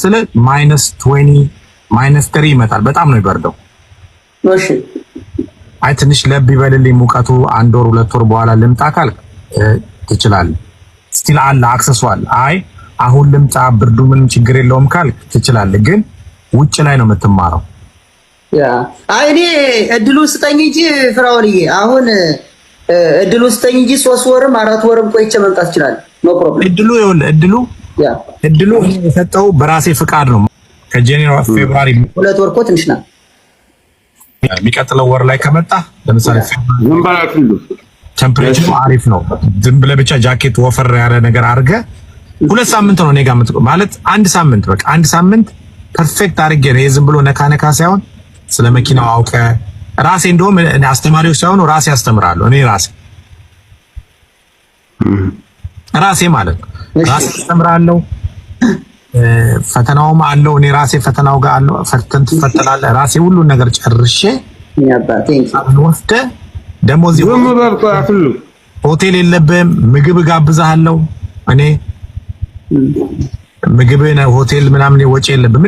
ስለ -20 -3 ይመጣል። በጣም ነው ይበርደው። እሺ አይ ትንሽ ለብ ይበልልኝ ሙቀቱ 1 ወር 2 ወር በኋላ ልምጣ ካልክ ትችላለህ። ስቲል አለ አክሰሷል። አይ አሁን ልምጣ ብርዱ ምንም ችግር የለውም ካልክ ትችላለህ። ግን ውጭ ላይ ነው የምትማረው። ያ አይ እኔ እድሉ ስጠኝ እንጂ ፍራውልዬ አሁን እድሉ ስጠኝ እንጂ 3 ወርም 4 ወርም ቆይቼ መምጣት ይችላል። ኖ ፕሮብሌም። እድሉ የሰጠው በራሴ ፍቃድ ነው። ከጃንዋሪ ፌብሩዋሪ 2 ወር እኮ ትንሽ ናት። የሚቀጥለው ወር ላይ ከመጣ ለምሳሌ ቴምፕሬቸሩ አሪፍ ነው። ዝም ብለህ ብቻ ጃኬት ወፈር ያለ ነገር አድርገህ 2 ሳምንት ነው እኔ ጋር ማለት 1 ሳምንት በቃ 1 ሳምንት ፐርፌክት አድርጌ ነው። ዝም ብሎ ነካ ሳይሆን ስለ መኪናው አውቀህ ራሴ እንደውም አስተማሪዎች ሳይሆኑ ራሴ አስተምራለሁ። እኔ ራሴ ማለት ነው ራሴ አስተምራለሁ። ፈተናውም አለው እኔ ራሴ ፈተናው ጋር አለው ትፈተናለህ። ራሴ ሁሉን ነገር ጨርሼ ወስደህ ደግሞ እዚህ ሆቴል የለብህም ምግብ ጋብዛለሁ። እኔ ምግብን ሆቴል ምናምን ወጪ የለብህም።